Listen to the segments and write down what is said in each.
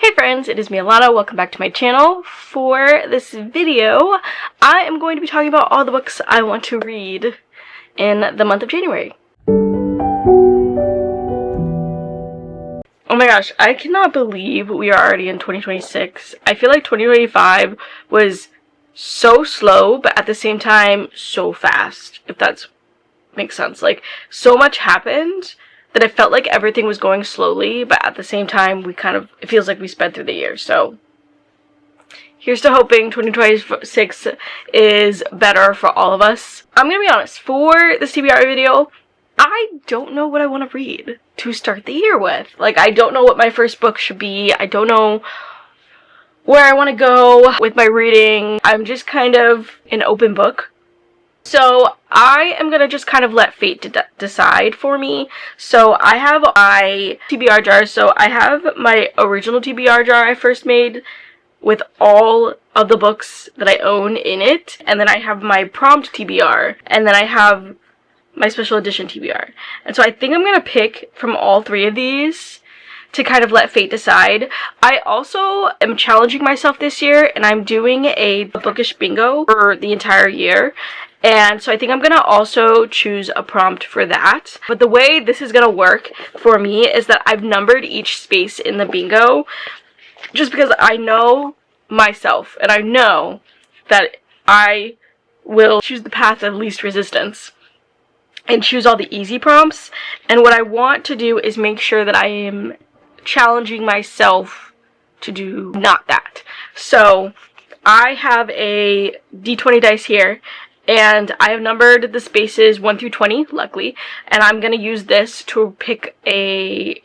Hey friends, it is me Alana. Welcome back to my channel. For this video, I am going to be talking about all the books I want to read in the month of January. Oh my gosh, I cannot believe we are already in 2026. I feel like 2025 was so slow, but at the same time, so fast, if that makes sense. Like, so much happened that I felt like everything was going slowly, but at the same time, it feels like we sped through the year. So here's to hoping 2026 is better for all of us. I'm gonna be honest, for this TBR video, I don't know what I want to read to start the year with. Like, I don't know what my first book should be. I don't know where I want to go with my reading. I'm just kind of an open book. So I am going to just kind of let fate decide for me. So I have my TBR jar. So I have my original TBR jar I first made with all of the books that I own in it. And then I have my prompt TBR. And then I have my special edition TBR. And so I think I'm going to pick from all three of these to kind of let fate decide. I also am challenging myself this year, and I'm doing a bookish bingo for the entire year. And so I think I'm going to also choose a prompt for that. But the way this is going to work for me is that I've numbered each space in the bingo just because I know myself, and I know that I will choose the path of least resistance and choose all the easy prompts. And what I want to do is make sure that I am challenging myself to do not that. So I have a D20 dice here, and I have numbered the spaces 1 through 20, luckily, and I'm going to use this to pick a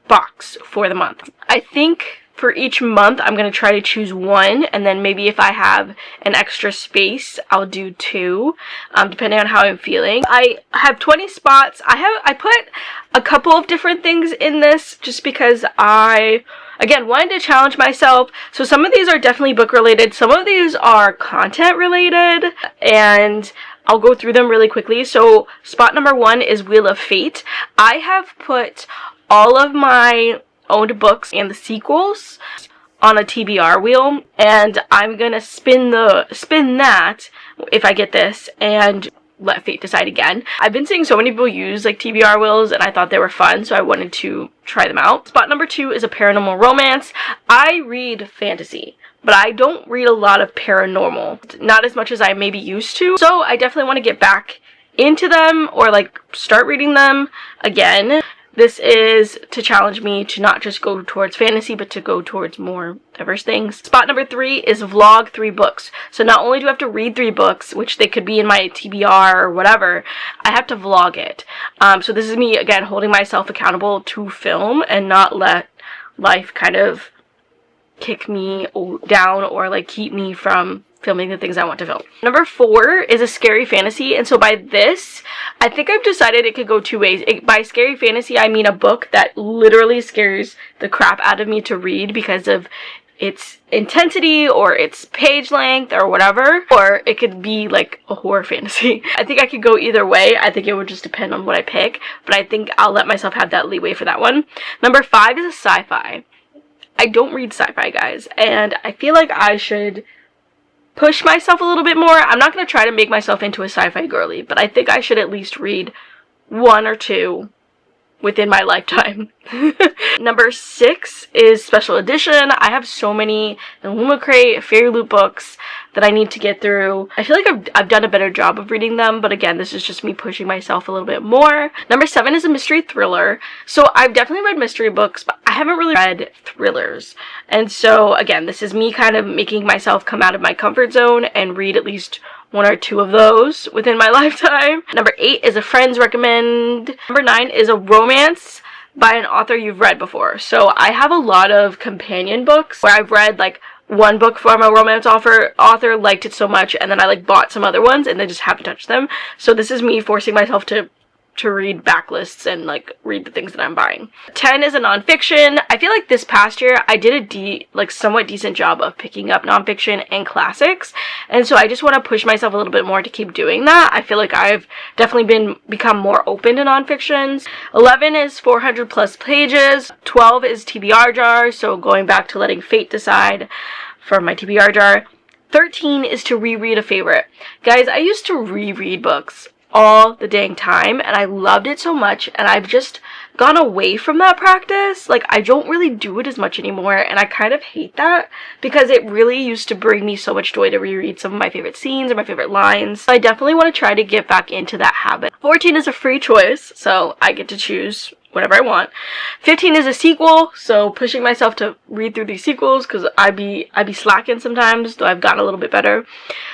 box for the month. I think for each month, I'm going to try to choose one, and then maybe if I have an extra space, I'll do two, depending on how I'm feeling. I have 20 spots. I put a couple of different things in this just because I, again, wanted to challenge myself. So some of these are definitely book related. Some of these are content related, and I'll go through them really quickly. So spot number 1 is Wheel of Fate. I have put all of my owned books and the sequels on a TBR wheel, and I'm gonna spin that if I get this and let fate decide again. I've been seeing so many people use like TBR wheels, and I thought they were fun, so I wanted to try them out. Spot number 2 is a paranormal romance. I read fantasy, but I don't read a lot of paranormal, not as much as I maybe used to. So I definitely want to get back into them, or like start reading them again. This is to challenge me to not just go towards fantasy, but to go towards more diverse things. Spot number 3 is vlog 3 books. So not only do I have to read 3 books, which they could be in my TBR or whatever, I have to vlog it. So this is me, again, holding myself accountable to film and not let life kind of kick me down or like keep me from filming the things I want to film. Number 4 is a scary fantasy, and so by this, I think I've decided it could go 2 ways. By scary fantasy, I mean a book that literally scares the crap out of me to read because of its intensity or its page length or whatever, or it could be like a horror fantasy. I think I could go either way. I think it would just depend on what I pick, but I think I'll let myself have that leeway for that one. Number 5 is a sci-fi. I don't read sci-fi, guys, and I feel like I should push myself a little bit more. I'm not going to try to make myself into a sci-fi girly, but I think I should at least read 1 or 2 within my lifetime. Number 6 is special edition. I have so many Illumicrate, Fairy Loot books that I need to get through. I feel like I've done a better job of reading them, but again, this is just me pushing myself a little bit more. Number 7 is a mystery thriller. So I've definitely read mystery books, but I haven't really read thrillers. And so again, this is me kind of making myself come out of my comfort zone and read at least 1 or 2 of those within my lifetime. Number 8 is a friend's recommend. Number 9 is a romance by an author you've read before. So I have a lot of companion books where I've read like one book from a romance author, liked it so much, and then I like bought some other ones and then just haven't touched them. So this is me forcing myself to to read backlists and like read the things that I'm buying. 10 is a nonfiction. I feel like this past year I did a somewhat decent job of picking up nonfiction and classics, and so I just want to push myself a little bit more to keep doing that. I feel like I've definitely become more open to nonfictions. 11 is 400 plus pages. 12 is TBR jar, so going back to letting fate decide for my TBR jar. 13 is to reread a favorite. Guys, I used to reread books all the dang time, and I loved it so much, and I've just gone away from that practice. Like, I don't really do it as much anymore, and I kind of hate that because it really used to bring me so much joy to reread some of my favorite scenes or my favorite lines. So I definitely want to try to get back into that habit. 14 is a free choice, so I get to choose whatever I want. 15 is a sequel, so pushing myself to read through these sequels because I be slacking sometimes, though I've gotten a little bit better.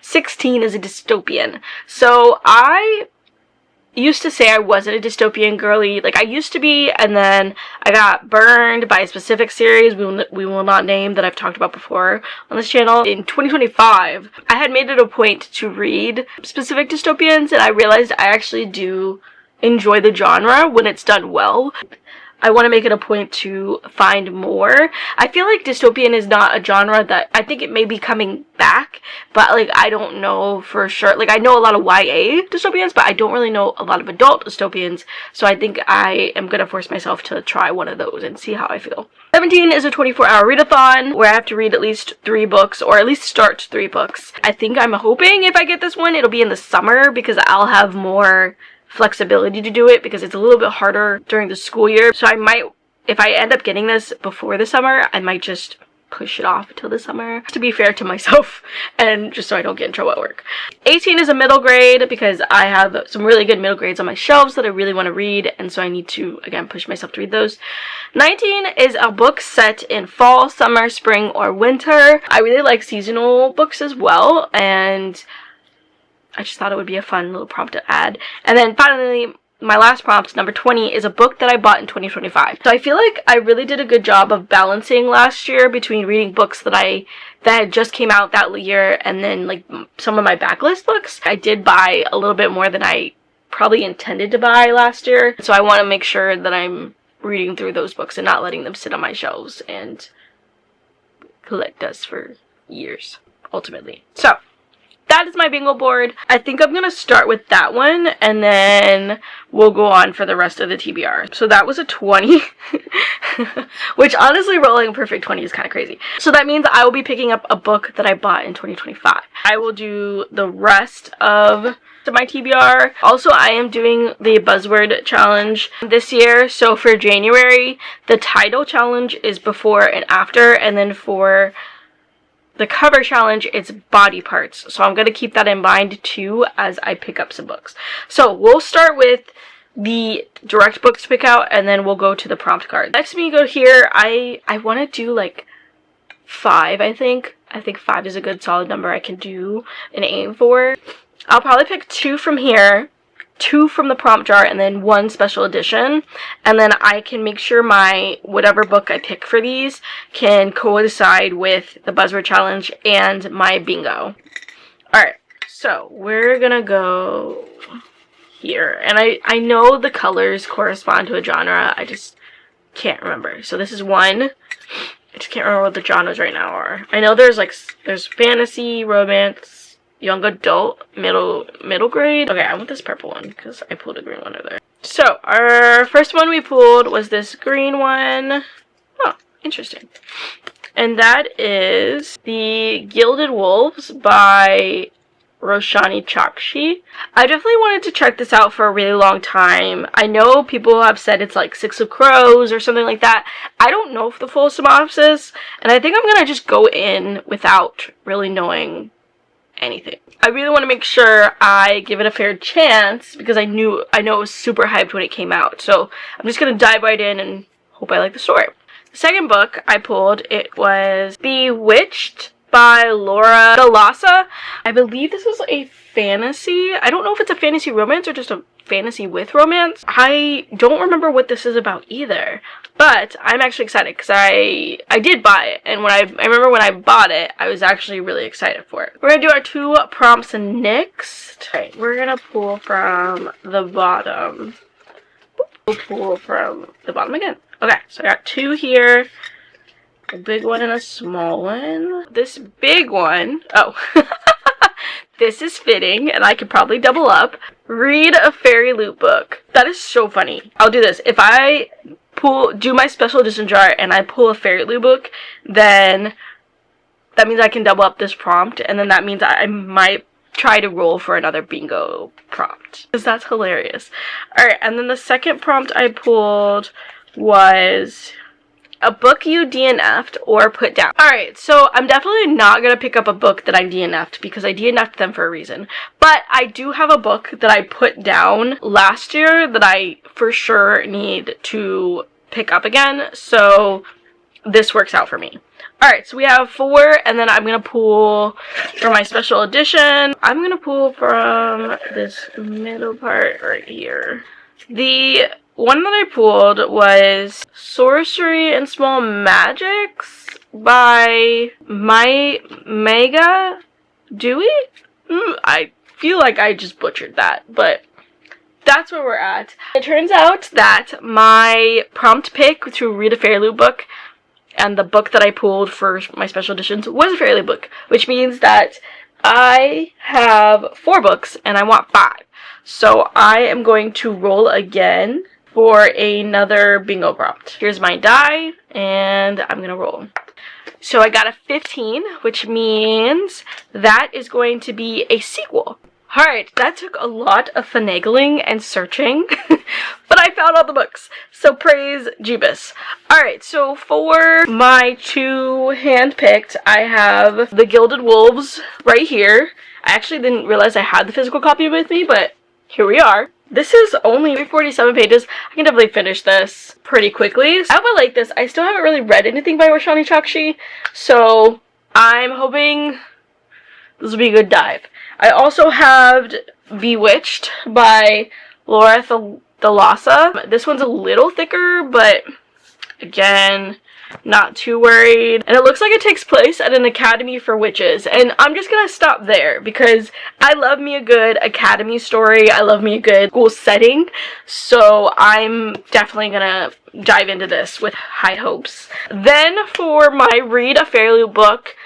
16 is a dystopian. So I used to say I wasn't a dystopian girly. Like, I used to be, and then I got burned by a specific series we will not name that I've talked about before on this channel. In 2025, I had made it a point to read specific dystopians, and I realized I actually do enjoy the genre when it's done well. I want to make it a point to find more. I feel like dystopian is not a genre that I think it may be coming back, but like I don't know for sure. Like, I know a lot of YA dystopians, but I don't really know a lot of adult dystopians, so I think I am gonna force myself to try one of those and see how I feel. 17 is a 24-hour readathon where I have to read at least 3 books, or at least start 3 books. I think I'm hoping if I get this one, it'll be in the summer because I'll have more flexibility to do it because it's a little bit harder during the school year. So I might, if I end up getting this before the summer, I might just push it off till the summer to be fair to myself and just so I don't get in trouble at work. 18 is a middle grade because I have some really good middle grades on my shelves that I really want to read, and so I need to, again, push myself to read those. 19 is a book set in fall, summer, spring, or winter. I really like seasonal books as well, and I just thought it would be a fun little prompt to add. And then finally, my last prompt, number 20, is a book that I bought in 2025. So I feel like I really did a good job of balancing last year between reading books that had just came out that year and then like some of my backlist books. I did buy a little bit more than I probably intended to buy last year. So I want to make sure that I'm reading through those books and not letting them sit on my shelves and collect dust for years, ultimately. So that is my bingo board. I think I'm going to start with that one, and then we'll go on for the rest of the TBR. So that was a 20, which honestly, rolling a perfect 20 is kind of crazy. So that means I will be picking up a book that I bought in 2025. I will do the rest of my TBR. Also, I am doing the buzzword challenge this year. So for January, the title challenge is before and after, and then for the cover challenge, it's body parts. So I'm going to keep that in mind too as I pick up some books. So we'll start with the direct books to pick out, and then we'll go to the prompt card. Next, when you go here, I want to do like 5, I think. I think 5 is a good solid number I can do and aim for. I'll probably pick 2 from here, 2 from the prompt jar, and then 1 special edition, and then I can make sure my whatever book I pick for these can coincide with the buzzword challenge and my bingo. Alright, so we're gonna go here, and I know the colors correspond to a genre, I just can't remember. So this is 1. I just can't remember what the genres right now are. I know there's fantasy, romance, young adult, middle grade. Okay, I want this purple one because I pulled a green one over there. So our first one we pulled was this green one. Oh, interesting. And that is The Gilded Wolves by Roshani Chakshi. I definitely wanted to check this out for a really long time. I know people have said it's like Six of Crows or something like that. I don't know the full synopsis, and I think I'm gonna just go in without really knowing anything. I really want to make sure I give it a fair chance because I know it was super hyped when it came out. So I'm just gonna dive right in and hope I like the story. The second book I pulled, it was Bewitched by Laura Galassa. I believe this was a fantasy. I don't know if it's a fantasy romance or just a fantasy with romance. I don't remember what this is about either, but I'm actually excited because I did buy it, and I remember when I bought it, I was actually really excited for it. We're gonna do our 2 prompts next. Alright, we're gonna pull from the bottom. We'll pull from the bottom again. Okay, so I got 2 here. A big one and a small one. This big one, oh, this is fitting, and I could probably double up. Read a fairy loot book. That is so funny. I'll do this. If I do my special edition jar and I pull a fairy loot book, then that means I can double up this prompt, and then that means I might try to roll for another bingo prompt, because that's hilarious. Alright, and then the second prompt I pulled was a book you DNF'd or put down. Alright, so I'm definitely not going to pick up a book that I DNF'd, because I DNF'd them for a reason. But I do have a book that I put down last year that I for sure need to pick up again, so this works out for me. Alright, so we have 4, and then I'm going to pull for my special edition. I'm going to pull from this middle part right here. The one that I pulled was Sorcery and Small Magics by Mega Dewey? I feel like I just butchered that, but that's where we're at. It turns out that my prompt pick to read a fairy loot book and the book that I pulled for my special editions was a fairy loot book, which means that I have 4 books and I want 5. So I am going to roll again for another bingo prompt. Here's my die, and I'm gonna roll. So I got a 15, which means that is going to be a sequel. Alright, that took a lot of finagling and searching, but I found all the books, so praise Jeebus. Alright, so for my 2 hand-picked, I have The Gilded Wolves right here. I actually didn't realize I had the physical copy with me, but here we are. This is only 347 pages. I can definitely finish this pretty quickly. I hope I like this. I still haven't really read anything by Roshani Chokshi, so I'm hoping this will be a good dive. I also have Bewitched by Laura Thalassa. This one's a little thicker, but again, not too worried. And it looks like it takes place at an academy for witches. And I'm just gonna stop there because I love me a good academy story. I love me a good school setting. So I'm definitely gonna dive into this with high hopes. Then for my read a fairy loot book,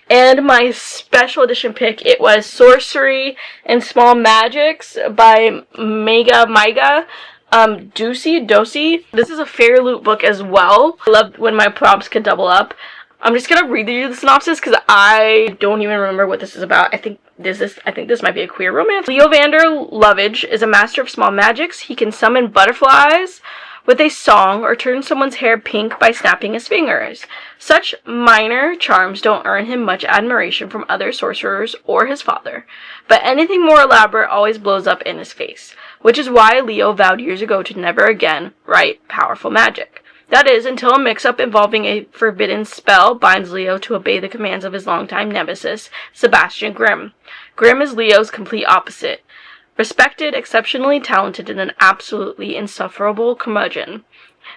and my special edition pick, it was Sorcery and Small Magics by Mega Dosi. This is a fairy loot book as well. I love when my prompts can double up. I'm just gonna read you the synopsis because I don't even remember what this is about. I think this might be a queer romance. Leo Vander Lovage is a master of small magics. He can summon butterflies with a song or turn someone's hair pink by snapping his fingers. Such minor charms don't earn him much admiration from other sorcerers or his father, but anything more elaborate always blows up in his face, which is why Leo vowed years ago to never again write powerful magic. That is, until a mix-up involving a forbidden spell binds Leo to obey the commands of his longtime nemesis, Sebastian Grimm. Grimm is Leo's complete opposite. Respected, exceptionally talented, and an absolutely insufferable curmudgeon.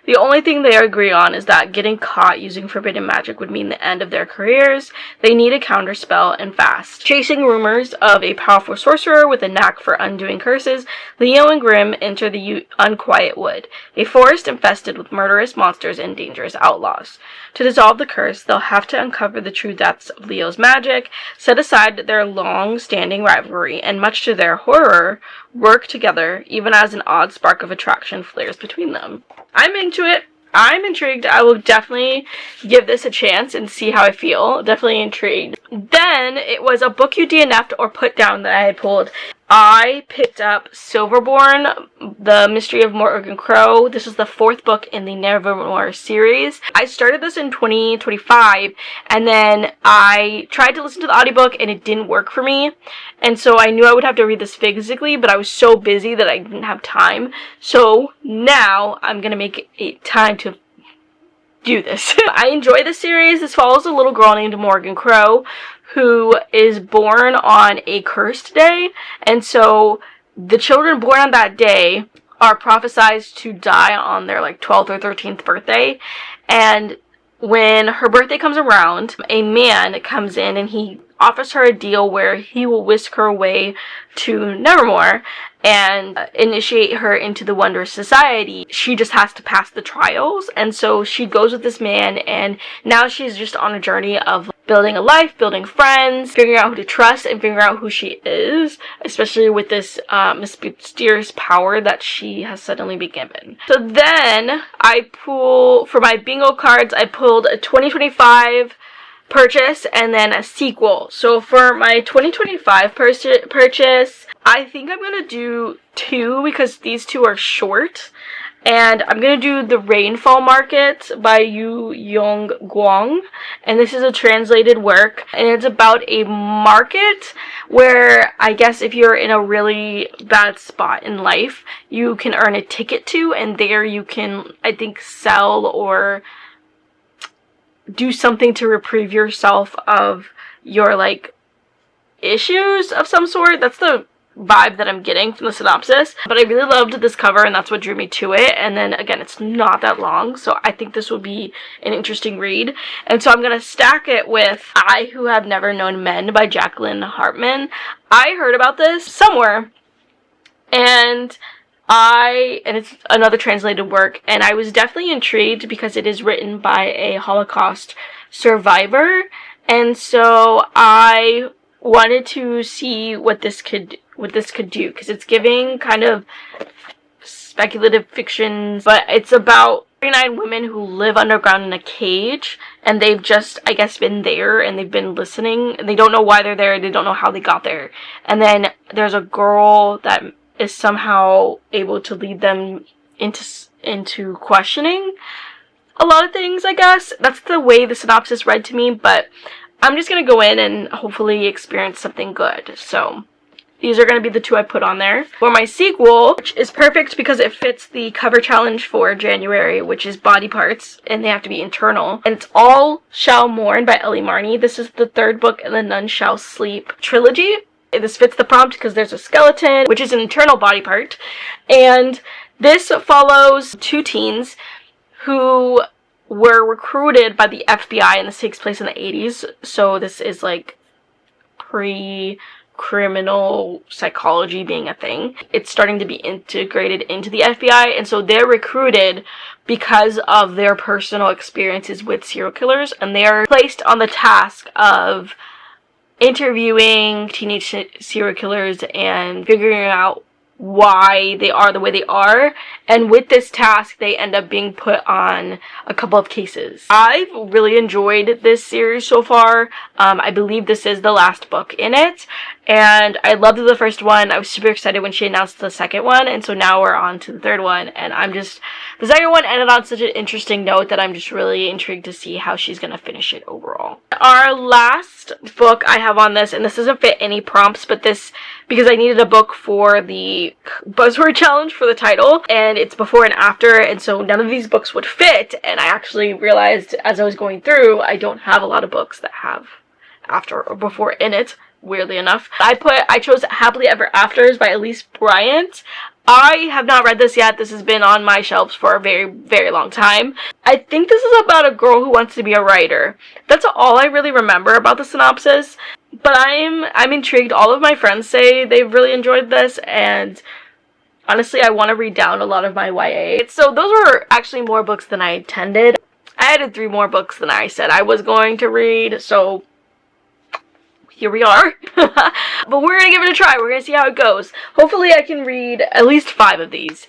The only thing they agree on is that getting caught using forbidden magic would mean the end of their careers. They need a counterspell and fast. Chasing rumors of a powerful sorcerer with a knack for undoing curses, Leo and Grimm enter the Unquiet Wood, a forest infested with murderous monsters and dangerous outlaws. To dissolve the curse, they'll have to uncover the true depths of Leo's magic, set aside their long-standing rivalry, and much to their horror, work together, even as an odd spark of attraction flares between them. I'm into it. I'm intrigued. I will definitely give this a chance and see how I feel. Definitely intrigued. Then it was a book you DNF'd or put down that I had pulled. I picked up Silverborn, The Mystery of Morgan Crow. This is the 4th book in the Nevermore series. I started this in 2025, and then I tried to listen to the audiobook and it didn't work for me. And so I knew I would have to read this physically, but I was so busy that I didn't have time. So now I'm gonna make it time to do this. I enjoy this series. This follows a little girl named Morgan Crow who is born on a cursed day, and so the children born on that day are prophesized to die on their 12th or 13th birthday. And when her birthday comes around, a man comes in and he offers her a deal where he will whisk her away to Nevermore and initiate her into the Wondrous Society. She just has to pass the trials, and so she goes with this man, and now she's just on a journey of building a life, building friends, figuring out who to trust, and figuring out who she is, especially with this mysterious power that she has suddenly been given. So then for my bingo cards, I pulled a 2025 purchase and then a sequel. So for my 2025 purchase, I think I'm gonna do 2 because these 2 are short. And I'm gonna do The Rainfall Market by Yu Yong Guang. And this is a translated work, and it's about a market where I guess if you're in a really bad spot in life, you can earn a ticket to, and there you can, I think, sell or do something to reprieve yourself of your, like, issues of some sort. That's the vibe that I'm getting from the synopsis. But I really loved this cover, and that's what drew me to it. And then again, it's not that long, so I think this will be an interesting read. And so I'm gonna stack it with I Who Have Never Known Men by Jacqueline Hartman. I heard about this somewhere, and it's another translated work, and I was definitely intrigued because it is written by a Holocaust survivor, and so I wanted to see what this could do, because it's giving kind of speculative fiction, but it's about 39 women who live underground in a cage, and they've just, I guess, been there, and they've been listening, and they don't know why they're there, they don't know how they got there. And then there's a girl that is somehow able to lead them into questioning a lot of things, I guess. That's the way the synopsis read to me, but I'm just gonna go in and hopefully experience something good. So these are going to be the 2 I put on there. For my sequel, which is perfect because it fits the cover challenge for January, which is body parts, and they have to be internal. And it's All Shall Mourn by Ellie Marney. This is the 3rd book in the None Shall Sleep trilogy. This fits the prompt because there's a skeleton, which is an internal body part. And this follows 2 teens who were recruited by the FBI, and this takes place in the 80s. So this is like pre-criminal psychology being a thing. It's starting to be integrated into the FBI, and so they're recruited because of their personal experiences with serial killers, and they are placed on the task of interviewing teenage serial killers and figuring out why they are the way they are. And with this task, they end up being put on a couple of cases. I've really enjoyed this series so far. I believe this is the last book in it, and I loved the first one. I was super excited when she announced the second one, and so now we're on to the third one, and the second one ended on such an interesting note that I'm just really intrigued to see how she's gonna finish it overall. Our last book I have on this, and this doesn't fit any prompts, but this, because I needed a book for the buzzword challenge for the title, and it's before and after, and so none of these books would fit, and I actually realized as I was going through, I don't have a lot of books that have after or before in it, weirdly enough. I chose Happily Ever Afters by Elise Bryant. I have not read this yet. This has been on my shelves for a very, very long time. I think this is about a girl who wants to be a writer. That's all I really remember about the synopsis, but I'm intrigued. All of my friends say they've really enjoyed this, and honestly, I want to read down a lot of my YA. So those were actually more books than I intended. I added 3 more books than I said I was going to read, so here we are. But we're gonna give it a try. We're gonna see how it goes. Hopefully I can read at least 5 of these,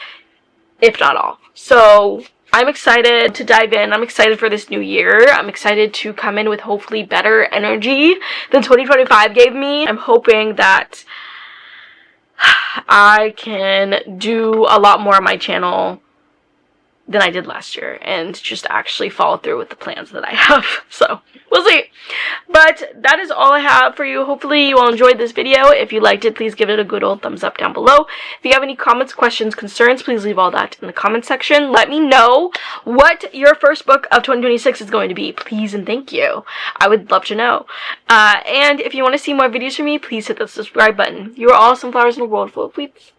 if not all. So I'm excited to dive in. I'm excited for this new year. I'm excited to come in with hopefully better energy than 2025 gave me. I'm hoping that I can do a lot more on my channel than I did last year and just actually follow through with the plans that I have. So we'll see. But that is all I have for you. Hopefully you all enjoyed this video. If you liked it, please give it a good old thumbs up down below. If you have any comments, questions, concerns, please leave all that in the comment section. Let me know what your first book of 2026 is going to be. Please and thank you. I would love to know. And if you want to see more videos from me, please hit the subscribe button. You are all sunflowers in a world full of weeds.